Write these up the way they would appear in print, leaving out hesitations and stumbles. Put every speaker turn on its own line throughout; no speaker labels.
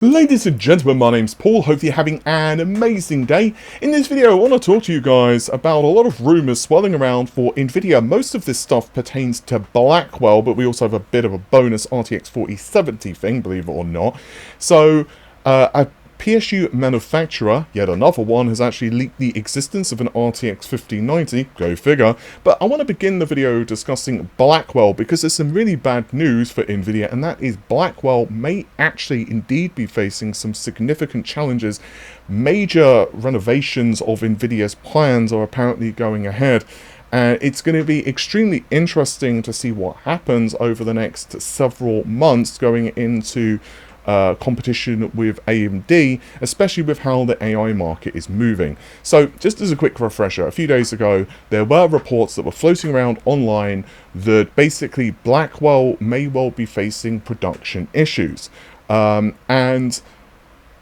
Ladies and gentlemen, my name's Paul. Hope you're having an amazing day. In this video, I want to talk to you guys about a lot of rumours swirling around for Nvidia. Most of this stuff pertains to Blackwell, but we also have a bit of a bonus RTX 4070 thing, believe it or not. So, a PSU manufacturer, yet another one, has actually leaked the existence of an RTX 5090, go figure, but I want to begin the video discussing Blackwell because there's some really bad news for Nvidia, and that is Blackwell may actually indeed be facing some significant challenges. Major renovations of Nvidia's plans are apparently going ahead, and it's going to be extremely interesting to see what happens over the next several months going into competition with AMD, especially with how the AI market is moving. So just as a quick refresher, a few days ago there were reports that were floating around online that basically Blackwell may well be facing production issues, and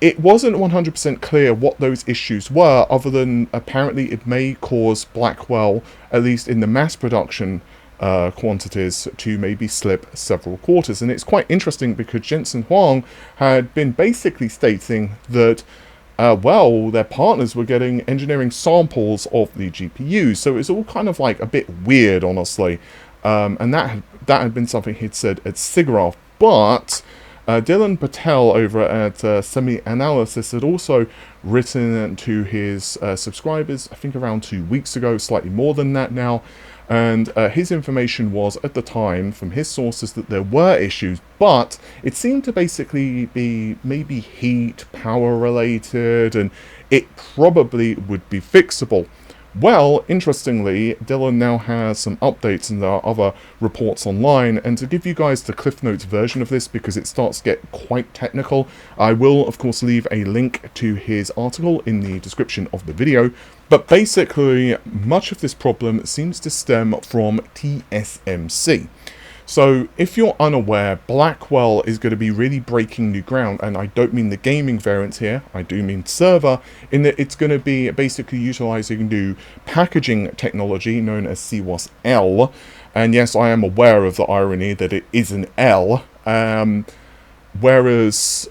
it wasn't 100% clear what those issues were, other than apparently it may cause Blackwell, at least in the mass production quantities, to maybe slip several quarters. And it's quite interesting because Jensen Huang had been basically stating that well, their partners were getting engineering samples of the GPUs, so it's all kind of like a bit weird, honestly, and that had been something he'd said at SIGGRAPH. But Dylan Patel over at Semi-Analysis had also written to his subscribers, I think around 2 weeks ago, slightly more than that now, and his information was, at the time, from his sources, that there were issues, but it seemed to basically be maybe heat, power related, and it probably would be fixable. Well, interestingly, Dylan now has some updates, and there are other reports online, and to give you guys the Cliff Notes version of this, because it starts to get quite technical, I will of course leave a link to his article in the description of the video. But basically, much of this problem seems to stem from TSMC. So, if you're unaware, Blackwell is going to be really breaking new ground, and I don't mean the gaming variant here, I do mean server, in that it's going to be basically utilizing new packaging technology known as CWOS-L, and yes, I am aware of the irony that it is an L, whereas,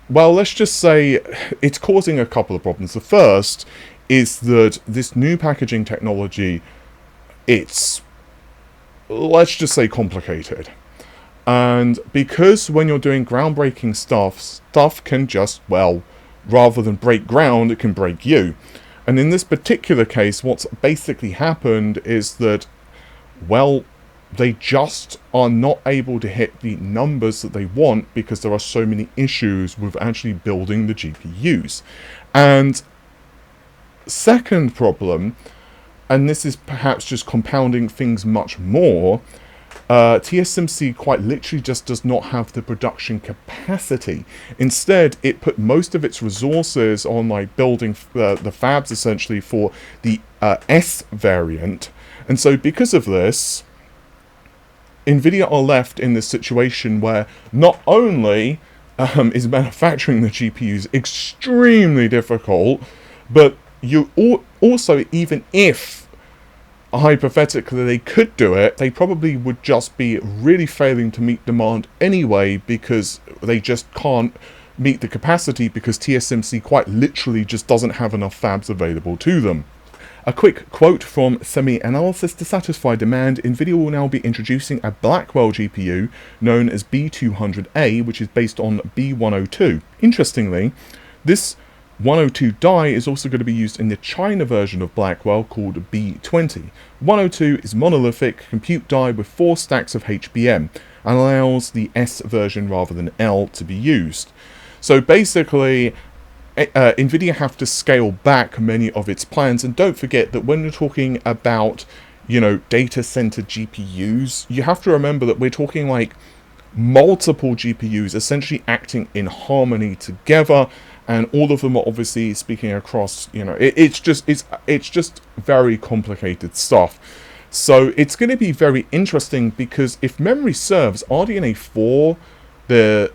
well, let's just say it's causing a couple of problems. The first is that this new packaging technology, it's, let's just say, complicated. And because when you're doing groundbreaking stuff can just, well, rather than break ground, it can break you. And in this particular case, what's basically happened is that, well, they just are not able to hit the numbers that they want because there are so many issues with actually building the GPUs. And second problem, and this is perhaps just compounding things much more, TSMC quite literally just does not have the production capacity. Instead, it put most of its resources on like building the fabs essentially for the S variant, and so because of this, Nvidia are left in this situation where not only is manufacturing the GPUs extremely difficult, but you also, even if hypothetically they could do it, they probably would just be really failing to meet demand anyway, because they just can't meet the capacity because TSMC quite literally just doesn't have enough fabs available to them. A quick quote from Semi-Analysis: to satisfy demand, Nvidia will now be introducing a Blackwell GPU known as B200A, which is based on B102. Interestingly, this 102 die is also going to be used in the China version of Blackwell called B20. 102 is monolithic compute die with 4 stacks of HBM and allows the S version rather than L to be used. So basically, Nvidia have to scale back many of its plans, and don't forget that when you're talking about, you know, data center GPUs, you have to remember that we're talking like multiple GPUs essentially acting in harmony together, and all of them are obviously speaking across, you know, it's just very complicated stuff. So it's going to be very interesting because, if memory serves, RDNA 4, the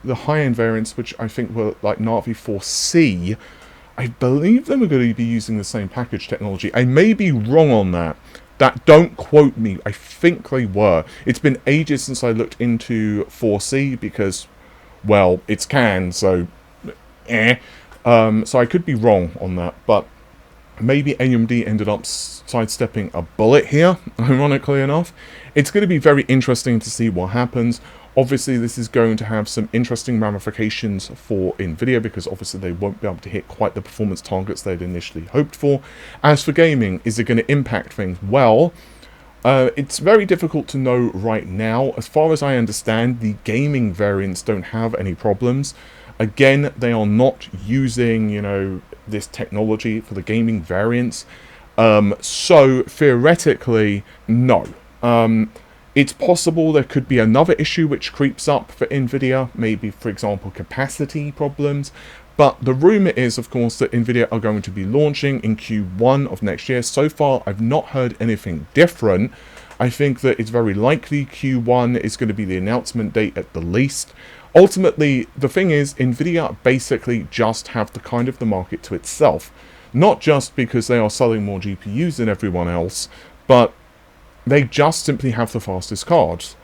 high-end variants, which I think were like Navi 4C, I believe them are going to be using the same package technology. I may be wrong on that. Don't quote me. I think they were. It's been ages since I looked into 4C because, well, it's canned, so so I could be wrong on that, but maybe AMD ended up sidestepping a bullet here, ironically enough. It's going to be very interesting to see what happens. Obviously, this is going to have some interesting ramifications for Nvidia, because obviously they won't be able to hit quite the performance targets they'd initially hoped for. As for gaming, is it going to impact things? Well, it's very difficult to know right now. As far as I understand, the gaming variants don't have any problems. Again, they are not using, you know, this technology for the gaming variants. So theoretically, no. It's possible there could be another issue which creeps up for Nvidia, maybe, for example, capacity problems. But the rumor is, of course, that Nvidia are going to be launching in Q1 of next year. So far, I've not heard anything different. I think that it's very likely Q1 is going to be the announcement date at the least. Ultimately, the thing is, Nvidia basically just have the kind of the market to itself. Not just because they are selling more GPUs than everyone else, but they just simply have the fastest cards.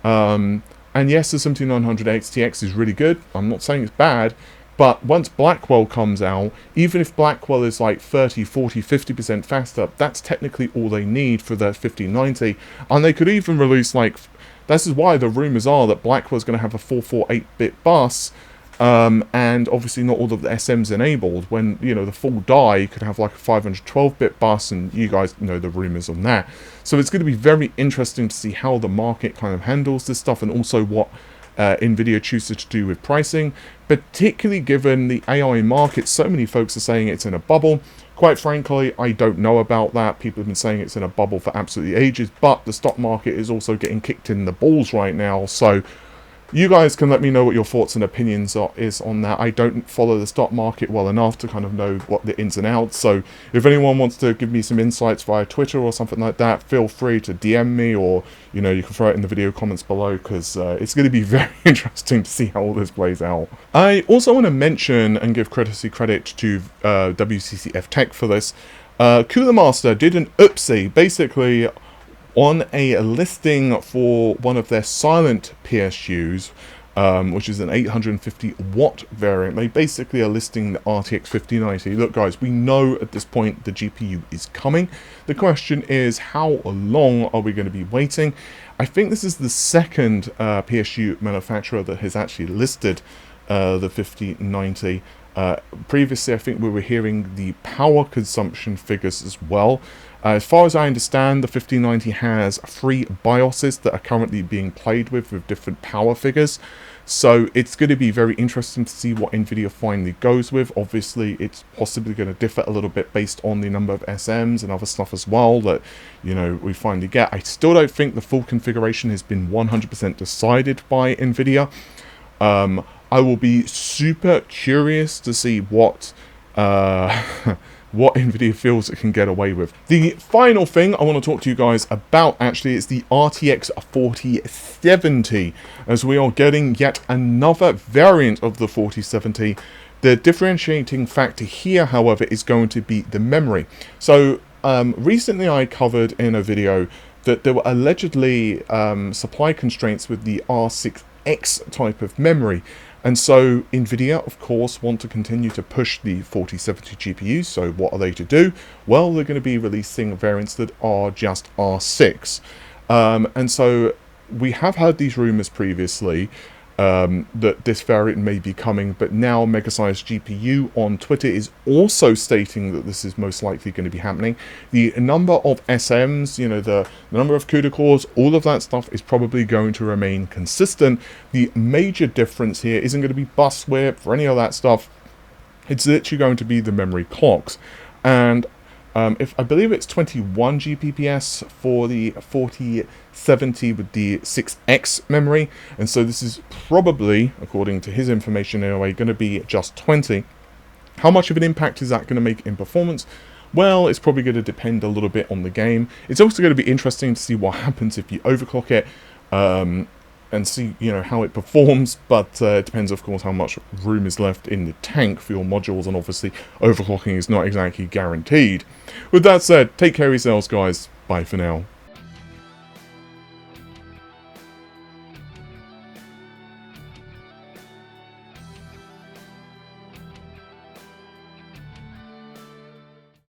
And yes, the 7900 XTX is really good. I'm not saying it's bad. But once Blackwell comes out, even if Blackwell is like 30, 40, 50% faster, that's technically all they need for their 5090. And they could even release like... This is why the rumors are that Blackwell's going to have a 448-bit bus, and obviously not all of the SMs enabled, when, you know, the full die could have like a 512-bit bus, and you guys know the rumors on that. So it's going to be very interesting to see how the market kind of handles this stuff, and also what Nvidia chooses to do with pricing, particularly given the AI market. So many folks are saying it's in a bubble. Quite frankly, I don't know about that. People have been saying it's in a bubble for absolutely ages, but the stock market is also getting kicked in the balls right now. So you guys can let me know what your thoughts and opinions is on that. I don't follow the stock market well enough to kind of know what the ins and outs. So if anyone wants to give me some insights via Twitter or something like that, feel free to DM me, or, you know, you can throw it in the video comments below, because it's going to be very interesting to see how all this plays out. I also want to mention and give courtesy credit to WCCF Tech for this. Cooler Master did an oopsie, basically on a listing for one of their silent PSUs, which is an 850 watt variant. They basically are listing the RTX 5090. Look guys, we know at this point the GPU is coming. The question is, how long are we going to be waiting? I think this is the second PSU manufacturer that has actually listed the 5090. Previously, I think we were hearing the power consumption figures as well. As far as I understand, the 5090 has 3 BIOSes that are currently being played with different power figures. So it's going to be very interesting to see what Nvidia finally goes with. Obviously, it's possibly going to differ a little bit based on the number of SMs and other stuff as well that, you know, we finally get. I still don't think the full configuration has been 100% decided by Nvidia. I will be super curious to see what Nvidia feels it can get away with. The final thing I want to talk to you guys about actually is the RTX 4070, as we are getting yet another variant of the 4070. The differentiating factor here, however, is going to be the memory. So recently I covered in a video that there were allegedly supply constraints with the R6X type of memory. And so Nvidia, of course, want to continue to push the 4070 GPUs. So what are they to do? Well, they're going to be releasing variants that are just R6. And so we have heard these rumors previously that this variant may be coming, but now Megasize GPU on Twitter is also stating that this is most likely going to be happening. The number of SMs, you know, the number of CUDA cores, all of that stuff is probably going to remain consistent. The major difference here isn't going to be bus width or any of that stuff. It's literally going to be the memory clocks. And if I believe it's 21 GPPs for the 4070 with the 6X memory, and so this is probably, according to his information anyway, going to be just 20. How much of an impact is that going to make in performance? Well, it's probably going to depend a little bit on the game. It's also going to be interesting to see what happens if you overclock it, and see, you know, how it performs, but it depends, of course, how much room is left in the tank for your modules, and obviously overclocking is not exactly guaranteed. With that said, take care of yourselves, guys. Bye for now.